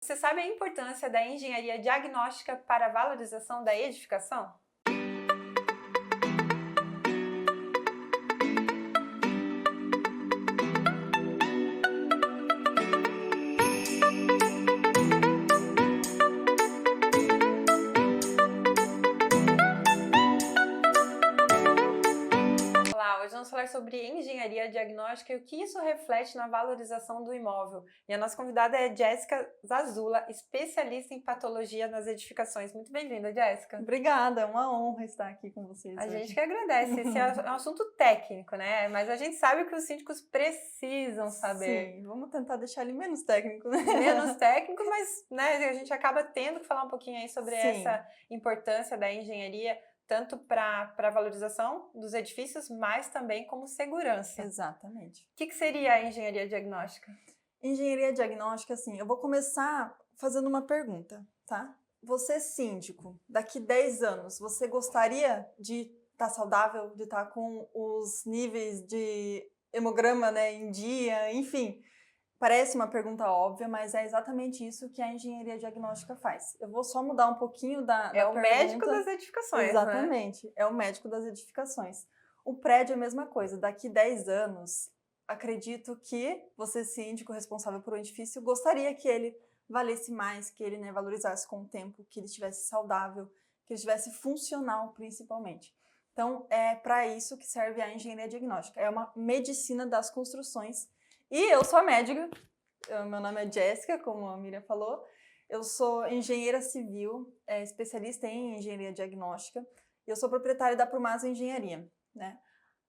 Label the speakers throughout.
Speaker 1: Você sabe a importância da engenharia diagnóstica para a valorização da edificação? Olá, hoje vamos falar sobre engenharia diagnóstica e o que isso reflete na valorização do imóvel. E a nossa convidada é Jéssica Zazula, especialista em patologia nas edificações. Muito bem-vinda, Jéssica.
Speaker 2: Obrigada, é uma honra estar aqui com vocês
Speaker 1: A
Speaker 2: hoje.
Speaker 1: gente que agradece. Esse é um assunto técnico, né? Mas a gente sabe que os síndicos precisam saber.
Speaker 2: Sim, vamos tentar deixar ele menos técnico, né?
Speaker 1: Menos técnico, mas né, a gente acaba tendo que falar um pouquinho aí sobre
Speaker 2: Sim.
Speaker 1: essa importância da engenharia, tanto para a valorização dos edifícios, mas também como segurança.
Speaker 2: Exatamente.
Speaker 1: O que seria a engenharia diagnóstica?
Speaker 2: Engenharia diagnóstica, assim, eu vou começar fazendo uma pergunta, tá? Você, síndico, daqui 10 anos, você gostaria de estar saudável, de estar com os níveis de hemograma, né, em dia, enfim? Parece uma pergunta óbvia, mas é exatamente isso que a engenharia diagnóstica faz. Eu vou só mudar um pouquinho da
Speaker 1: É o
Speaker 2: pergunta.
Speaker 1: médico das edificações,
Speaker 2: Exatamente, né? É o médico das edificações. O prédio é a mesma coisa. Daqui 10 anos, acredito que você, síndico responsável por um edifício, gostaria que ele valesse mais, que ele, né, valorizasse com o tempo, que ele estivesse saudável, que ele estivesse funcional, principalmente. Então, é para isso que serve a engenharia diagnóstica. É uma medicina das construções. E eu sou a médica, meu nome é Jéssica, como a Miriam falou. Eu sou engenheira civil, especialista em engenharia diagnóstica, e eu sou proprietária da Prumasa Engenharia, né?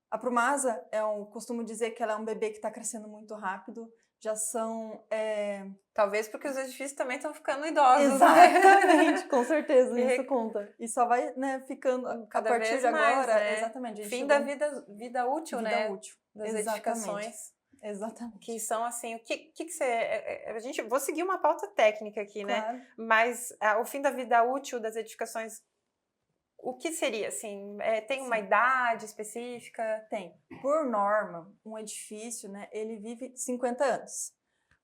Speaker 2: A Prumasa, costumo dizer que ela é um bebê que está crescendo muito rápido, já são...
Speaker 1: Talvez porque os edifícios também estão ficando idosos.
Speaker 2: Exatamente, com certeza,
Speaker 1: E
Speaker 2: isso conta. E só vai, né, ficando
Speaker 1: cada
Speaker 2: a partir
Speaker 1: vez
Speaker 2: de agora,
Speaker 1: mais, né?
Speaker 2: exatamente.
Speaker 1: Fim da vida útil,
Speaker 2: vida
Speaker 1: né?
Speaker 2: útil.
Speaker 1: Das
Speaker 2: Exatamente.
Speaker 1: edificações.
Speaker 2: Exatamente.
Speaker 1: Que são assim, o que você... vou seguir uma pauta técnica aqui,
Speaker 2: Claro.
Speaker 1: né? Mas o fim da vida útil das edificações, o que seria, assim? Tem uma idade específica?
Speaker 2: Tem. Por norma, um edifício, né, ele vive 50 anos.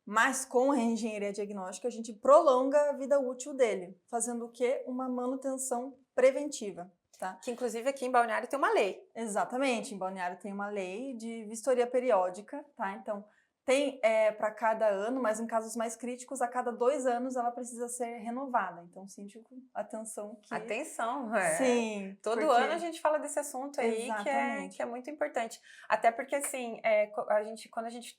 Speaker 2: Mas com a engenharia diagnóstica, a gente prolonga a vida útil dele, fazendo o quê? Uma manutenção preventiva. Tá?
Speaker 1: Que inclusive aqui em Balneário tem uma lei.
Speaker 2: Exatamente, em Balneário tem uma lei de vistoria periódica, tá? Então, tem para cada ano, mas em casos mais críticos, a cada 2 anos ela precisa ser renovada. Então, síndico, atenção que...
Speaker 1: Atenção,
Speaker 2: Sim.
Speaker 1: Todo ano a gente fala desse assunto aí que é muito importante. Até porque, assim, quando a gente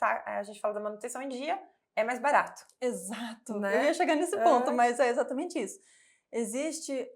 Speaker 1: fala da manutenção em dia, é mais barato.
Speaker 2: Exato.
Speaker 1: Né?
Speaker 2: Eu ia chegar nesse ponto, mas é exatamente isso. Existe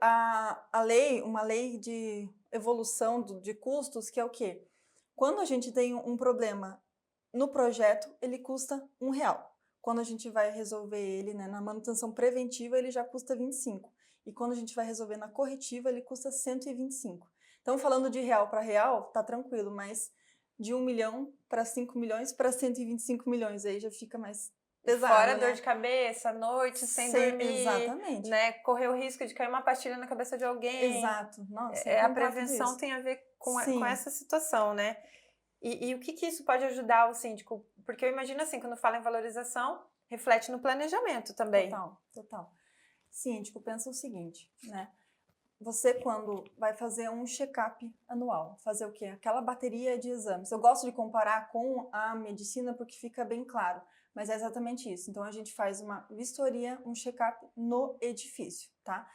Speaker 2: uma lei de evolução de custos, que é o quê? Quando a gente tem um problema no projeto, ele custa R$1. Quando a gente vai resolver ele, né, na manutenção preventiva, ele já custa 25. E quando a gente vai resolver na corretiva, ele custa 125. Então, falando de real para real, tá tranquilo, mas de 1 milhão para 5 milhões para 125 milhões, aí já fica mais pesado,
Speaker 1: fora
Speaker 2: né?
Speaker 1: dor de cabeça, noite sem dormir,
Speaker 2: exatamente.
Speaker 1: Né? Correr o risco de cair uma pastilha na cabeça de alguém.
Speaker 2: Exato. Nossa,
Speaker 1: a prevenção tem a ver com essa situação, né? E o que isso pode ajudar o síndico? Porque eu imagino assim, quando fala em valorização, reflete no planejamento também.
Speaker 2: Total. Síndico, pensa o seguinte, né? Você, quando vai fazer um check-up anual, fazer o quê? Aquela bateria de exames. Eu gosto de comparar com a medicina porque fica bem claro, mas é exatamente isso. Então, a gente faz uma vistoria, um check-up no edifício, tá?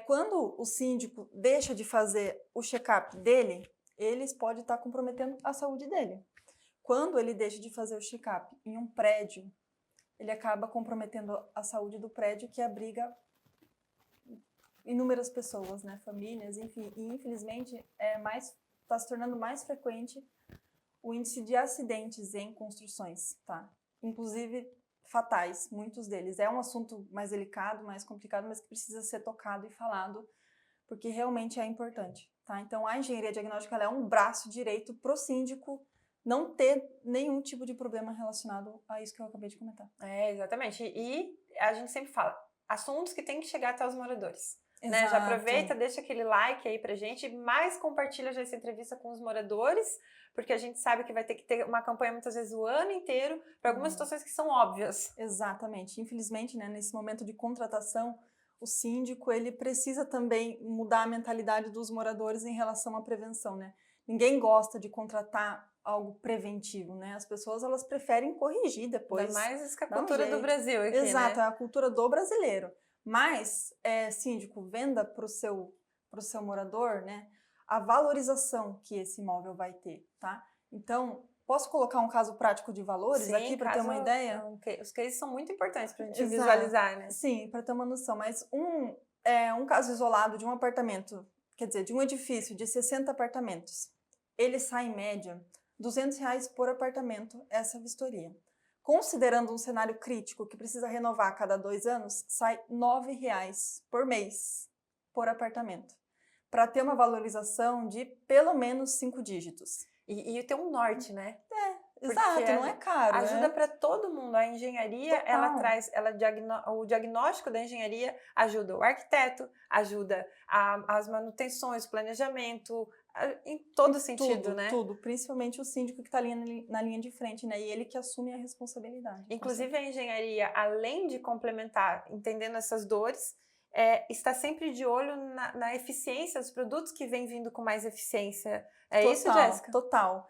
Speaker 2: Quando o síndico deixa de fazer o check-up dele, eles podem estar comprometendo a saúde dele. Quando ele deixa de fazer o check-up em um prédio, ele acaba comprometendo a saúde do prédio que abriga inúmeras pessoas, né, famílias, enfim, e infelizmente está se tornando mais frequente o índice de acidentes em construções, tá? Inclusive fatais, muitos deles. É um assunto mais delicado, mais complicado, mas que precisa ser tocado e falado, porque realmente é importante, tá? Então, a engenharia diagnóstica ela é um braço direito pro síndico não ter nenhum tipo de problema relacionado a isso que eu acabei de comentar.
Speaker 1: Exatamente. E a gente sempre fala, assuntos que têm que chegar até os moradores. né? Já aproveita,
Speaker 2: Exato.
Speaker 1: deixa aquele like aí pra gente, mais compartilha já essa entrevista com os moradores, porque a gente sabe que vai ter que ter uma campanha muitas vezes o ano inteiro, para algumas situações que são óbvias.
Speaker 2: Exatamente. Infelizmente, né, nesse momento de contratação, o síndico ele precisa também mudar a mentalidade dos moradores em relação à prevenção, né? Ninguém gosta de contratar algo preventivo, né? As pessoas elas preferem corrigir depois.
Speaker 1: Ainda mais isso que a
Speaker 2: dá um
Speaker 1: cultura do
Speaker 2: jeito.
Speaker 1: Brasil aqui,
Speaker 2: Exato, é
Speaker 1: né?
Speaker 2: a cultura do brasileiro. Mas, síndico, venda para o seu morador, né, a valorização que esse imóvel vai ter, tá? Então, posso colocar um caso prático de valores aqui
Speaker 1: Sim,
Speaker 2: para ter uma ideia?
Speaker 1: os cases são muito importantes para a gente
Speaker 2: Exato.
Speaker 1: visualizar, né?
Speaker 2: Sim, para ter uma noção. Mas um caso isolado de um apartamento, quer dizer, de um edifício de 60 apartamentos, ele sai em média R$ 200 por apartamento essa vistoria. Considerando um cenário crítico que precisa renovar a cada 2 anos, sai R$ 9 por mês por apartamento. Para ter uma valorização de pelo menos 5 dígitos.
Speaker 1: E tem um norte, né?
Speaker 2: Exato, não é caro.
Speaker 1: Ajuda para todo mundo. A engenharia,
Speaker 2: Total.
Speaker 1: ela traz, o diagnóstico da engenharia ajuda o arquiteto, ajuda as manutenções, planejamento, em todo sentido,
Speaker 2: tudo,
Speaker 1: né?
Speaker 2: Tudo, principalmente o síndico que está ali na linha de frente, né? E ele que assume a responsabilidade.
Speaker 1: Inclusive a engenharia, além de complementar, entendendo essas dores, está sempre de olho na eficiência dos produtos que vem vindo com mais eficiência. É
Speaker 2: total,
Speaker 1: isso, Jéssica?
Speaker 2: Total.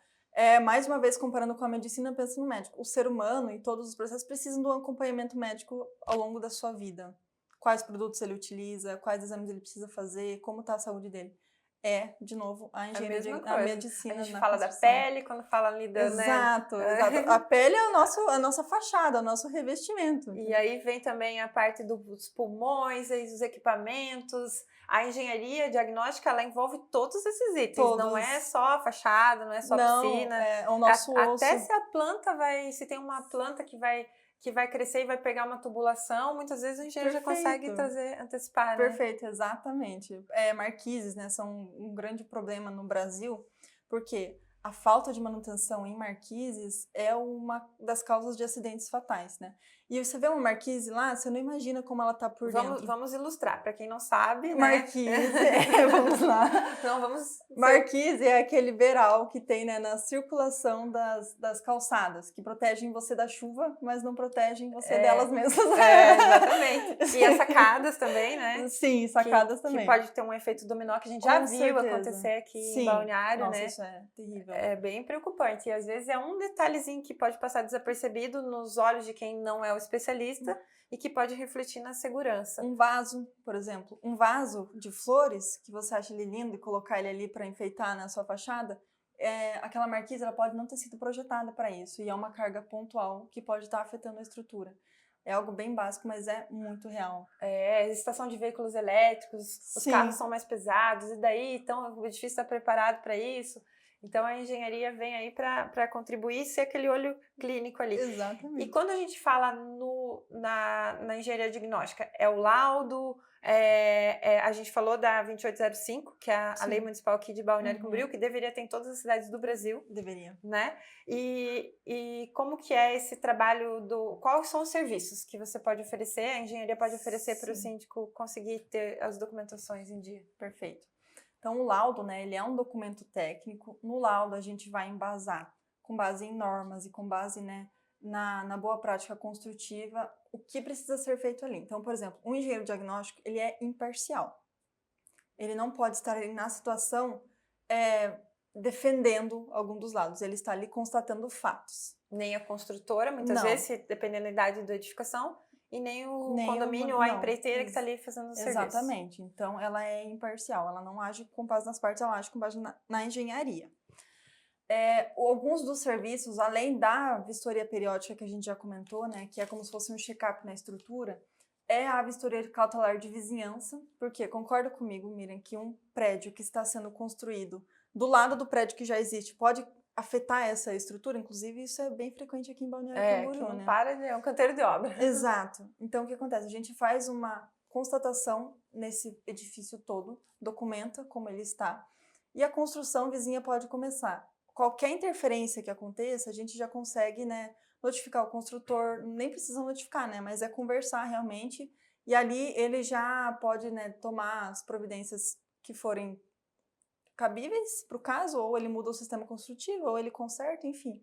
Speaker 2: Mais uma vez, comparando com a medicina, pensa no médico. O ser humano e todos os processos precisam de um acompanhamento médico ao longo da sua vida. Quais produtos ele utiliza, quais exames ele precisa fazer, como está a saúde dele. De novo, a engenharia, a medicina.
Speaker 1: A gente
Speaker 2: na
Speaker 1: fala da pele, quando fala ali da...
Speaker 2: Exato,
Speaker 1: né?
Speaker 2: exato. A pele é a nossa fachada, o nosso revestimento.
Speaker 1: E aí vem também a parte dos pulmões, os equipamentos. A engenharia diagnóstica, ela envolve todos esses itens.
Speaker 2: Todos.
Speaker 1: Não é só a fachada, não é só a piscina.
Speaker 2: É o nosso osso.
Speaker 1: Até se a planta se tem uma planta que vai crescer e vai pegar uma tubulação, muitas vezes o engenheiro já consegue antecipar, né?
Speaker 2: Perfeito, exatamente. Marquises, né, são um grande problema no Brasil, porque a falta de manutenção em marquises é uma das causas de acidentes fatais, né? E você vê uma marquise lá, você não imagina como ela tá por dentro.
Speaker 1: Vamos ilustrar, para quem não sabe, né?
Speaker 2: Marquise, vamos lá.
Speaker 1: Não, vamos...
Speaker 2: Marquise é aquele beiral que tem, né, na circulação das calçadas, que protegem você da chuva, mas não protegem você delas mesmas.
Speaker 1: Exatamente. E as sacadas também, né?
Speaker 2: Sim, sacadas também.
Speaker 1: Que pode ter um efeito dominó que a gente já viu acontecer aqui em Balneário,
Speaker 2: Nossa,
Speaker 1: né?
Speaker 2: Isso é terrível.
Speaker 1: É bem preocupante. E às vezes é um detalhezinho que pode passar desapercebido nos olhos de quem não é o especialista e que pode refletir na segurança.
Speaker 2: Um vaso, por exemplo, um vaso de flores que você acha ele lindo e colocar ele ali para enfeitar na sua fachada, aquela marquise ela pode não ter sido projetada para isso e é uma carga pontual que pode estar afetando a estrutura. É algo bem básico, mas é muito real.
Speaker 1: Estação de veículos elétricos, os carros são mais pesados, e daí então o edifício está preparado para isso. Então a engenharia vem aí para contribuir e ser aquele olho clínico ali.
Speaker 2: Exatamente.
Speaker 1: E quando a gente fala na engenharia diagnóstica, é o laudo, a gente falou da 2805, que é a lei municipal aqui de Balneário Camboriú, que deveria ter em todas as cidades do Brasil.
Speaker 2: Deveria.
Speaker 1: Né? E como que é esse trabalho quais são os serviços que você pode oferecer, a engenharia pode oferecer para o síndico conseguir ter as documentações em dia?
Speaker 2: Perfeito. Então, o laudo, né, ele é um documento técnico. No laudo, a gente vai embasar, com base em normas e com base, né, na boa prática construtiva, o que precisa ser feito ali. Então, por exemplo, um engenheiro diagnóstico, ele é imparcial. Ele não pode estar ali na situação defendendo algum dos lados. Ele está ali constatando fatos.
Speaker 1: Nem a construtora, muitas vezes, dependendo da idade da edificação, e nem o condomínio ou a empreiteira que está ali fazendo o serviço.
Speaker 2: Exatamente. Então, ela é imparcial. Ela não age com base nas partes, ela age com base na engenharia. Alguns dos serviços, além da vistoria periódica que a gente já comentou, né, que é como se fosse um check-up na estrutura, é a vistoria cautelar de vizinhança, porque concorda comigo, Miriam, que um prédio que está sendo construído do lado do prédio que já existe pode afetar essa estrutura, inclusive isso é bem frequente aqui em Balneário Camboriú,
Speaker 1: né? É um canteiro de obra.
Speaker 2: Exato. Então, o que acontece? A gente faz uma constatação nesse edifício todo, documenta como ele está, e a construção vizinha pode começar. Qualquer interferência que aconteça, a gente já consegue, né, notificar o construtor, nem precisa notificar, né, mas conversar realmente e ali ele já pode, né, tomar as providências que forem cabíveis para o caso, ou ele muda o sistema construtivo, ou ele conserta, enfim.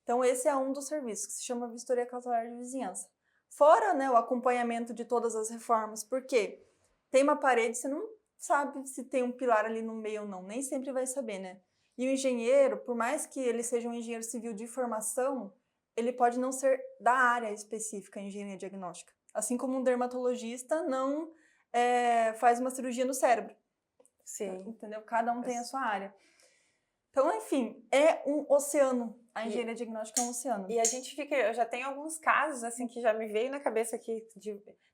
Speaker 2: Então, esse é um dos serviços, que se chama vistoria cautelar de vizinhança. Fora, né, o acompanhamento de todas as reformas, porque tem uma parede, você não sabe se tem um pilar ali no meio ou não, nem sempre vai saber, né? E o engenheiro, por mais que ele seja um engenheiro civil de formação, ele pode não ser da área específica em engenharia diagnóstica. Assim como um dermatologista não faz uma cirurgia no cérebro.
Speaker 1: Sim.
Speaker 2: Entendeu? Cada um tem a sua área. Então, enfim, é um oceano. A engenharia diagnóstica é um oceano.
Speaker 1: E a gente fica, eu já tenho alguns casos, assim, que já me veio na cabeça aqui,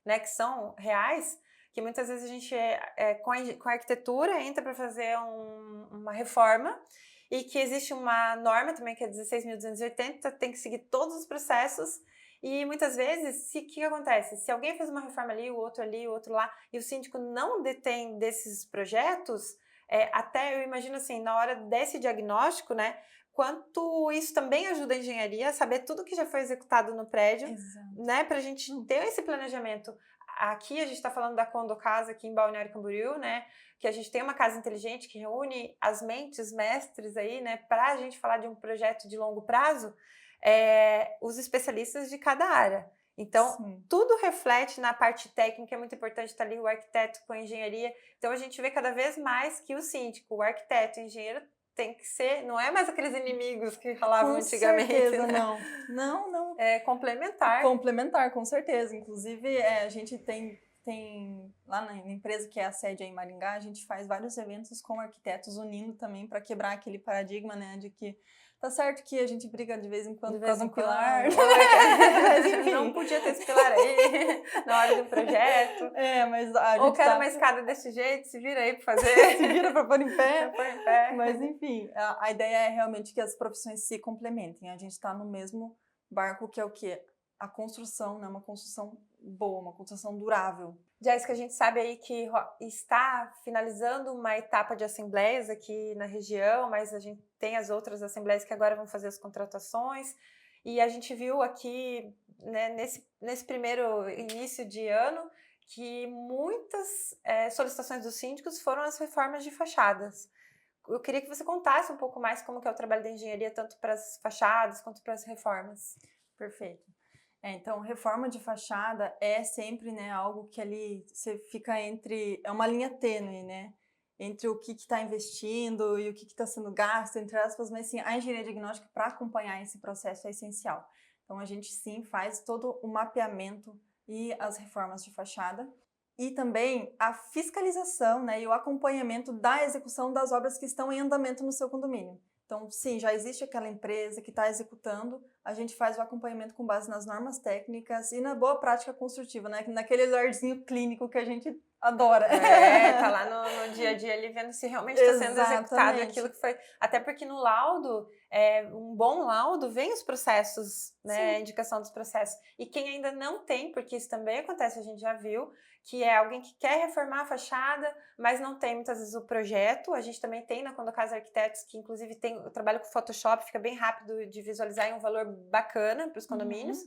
Speaker 1: né, que são reais, que muitas vezes a gente, com a arquitetura, entra para fazer uma reforma, e que existe uma norma também, que é 16.280, tem que seguir todos os processos, e muitas vezes, o que acontece? Se alguém fez uma reforma ali, o outro lá, e o síndico não detém desses projetos, até eu imagino assim, na hora desse diagnóstico, né, quanto isso também ajuda a engenharia a saber tudo que já foi executado no prédio, né, para a gente ter esse planejamento. Aqui a gente está falando da Condo Casa, aqui em Balneário Camboriú, né, que a gente tem uma casa inteligente que reúne as mentes mestres aí, né, para a gente falar de um projeto de longo prazo, os especialistas de cada área. Então, tudo reflete na parte técnica, é muito importante estar ali o arquiteto com a engenharia. Então, a gente vê cada vez mais que o síndico, o arquiteto, o engenheiro tem que ser, não é mais aqueles inimigos que falavam antigamente.
Speaker 2: Com certeza,
Speaker 1: né?
Speaker 2: Não.
Speaker 1: É complementar.
Speaker 2: Complementar, com certeza. Inclusive, a gente tem lá na empresa que é a sede aí em Maringá, a gente faz vários eventos com arquitetos unindo também para quebrar aquele paradigma, né, de que tá certo que a gente briga de vez em quando por causa de um pilar.
Speaker 1: Mas, enfim. Não podia ter esse pilar aí na hora do projeto.
Speaker 2: Mas a gente
Speaker 1: ou quero uma escada desse jeito, se vira aí para fazer.
Speaker 2: Se vira para pôr em pé.
Speaker 1: Pôr em pé.
Speaker 2: Mas enfim, a ideia é realmente que as profissões se complementem. A gente está no mesmo barco, que é o quê? A construção, né? Uma construção boa, uma construção durável.
Speaker 1: Jéssica, a gente sabe aí que está finalizando uma etapa de assembleias aqui na região, mas a gente tem as outras assembleias que agora vão fazer as contratações, e a gente viu aqui, né, nesse primeiro início de ano, que muitas solicitações dos síndicos foram as reformas de fachadas. Eu queria que você contasse um pouco mais como que é o trabalho da engenharia, tanto para as fachadas quanto para as reformas.
Speaker 2: Perfeito. Então, reforma de fachada é sempre, né, algo que ali você fica entre... É uma linha tênue, né? Entre o que está investindo e o que está sendo gasto, entre aspas, mas sim, a engenharia diagnóstica para acompanhar esse processo é essencial. Então, a gente sim faz todo o mapeamento e as reformas de fachada. E também a fiscalização, né, e o acompanhamento da execução das obras que estão em andamento no seu condomínio. Então, sim, já existe aquela empresa que está executando, a gente faz o acompanhamento com base nas normas técnicas e na boa prática construtiva, né? Naquele olharzinho clínico que a gente adora.
Speaker 1: Tá lá no dia a dia ali vendo se realmente está sendo executado aquilo que foi. Até porque no laudo, um bom laudo, vem os processos, né? A indicação dos processos. E quem ainda não tem, porque isso também acontece, a gente já viu, que é alguém que quer reformar a fachada, mas não tem muitas vezes o projeto. A gente também tem na Condo Casa Arquitetos, que inclusive eu trabalho com Photoshop, fica bem rápido de visualizar e um valor bacana para os condomínios.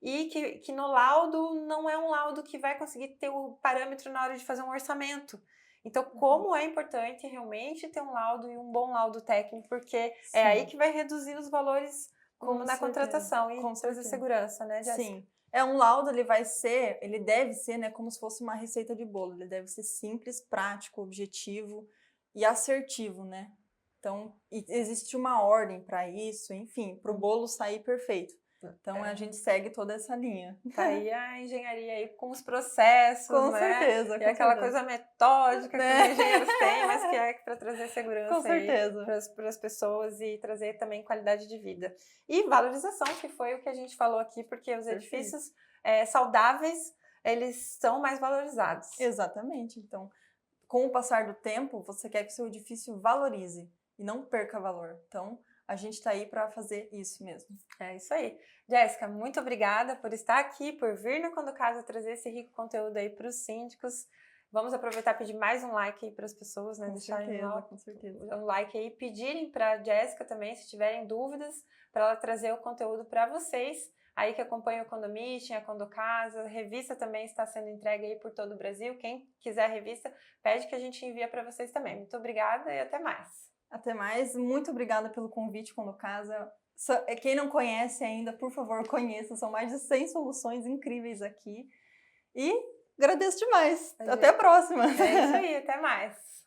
Speaker 1: E que no laudo não é um laudo que vai conseguir ter o parâmetro na hora de fazer um orçamento. Então, como é importante realmente ter um laudo e um bom laudo técnico, porque é aí que vai reduzir os valores na contratação e trazer segurança, né, Jéssica?
Speaker 2: Sim. Um laudo, ele deve ser, né, como se fosse uma receita de bolo. Ele deve ser simples, prático, objetivo e assertivo, né? Então, existe uma ordem para isso, enfim, para o bolo sair perfeito. Então, a gente segue toda essa linha.
Speaker 1: Tá aí a engenharia aí com os processos,
Speaker 2: com
Speaker 1: né?
Speaker 2: Certeza,
Speaker 1: e aquela coisa metódica que os engenheiros têm, mas que é para trazer segurança para as pessoas e trazer também qualidade de vida. E valorização, que foi o que a gente falou aqui, porque os edifícios saudáveis, eles são mais valorizados.
Speaker 2: Exatamente. Então, com o passar do tempo, você quer que o seu edifício valorize e não perca valor. Então, a gente está aí para fazer isso mesmo.
Speaker 1: É isso aí. Jéssica, muito obrigada por estar aqui, por vir na Condo Casa trazer esse rico conteúdo aí para os síndicos. Vamos aproveitar e pedir mais um like aí para as pessoas, né?
Speaker 2: Com certeza.
Speaker 1: Um like aí, pedirem para a Jéssica também, se tiverem dúvidas, para ela trazer o conteúdo para vocês, aí que acompanha o Condomission, a Condocasa. A revista também está sendo entregue aí por todo o Brasil. Quem quiser a revista, pede que a gente envia para vocês também. Muito obrigada e até mais.
Speaker 2: Até mais. Muito obrigada pelo convite, Condocasa. Quem não conhece ainda, por favor, conheça. São mais de 100 soluções incríveis aqui. E agradeço demais. Até a próxima.
Speaker 1: É isso aí, até mais.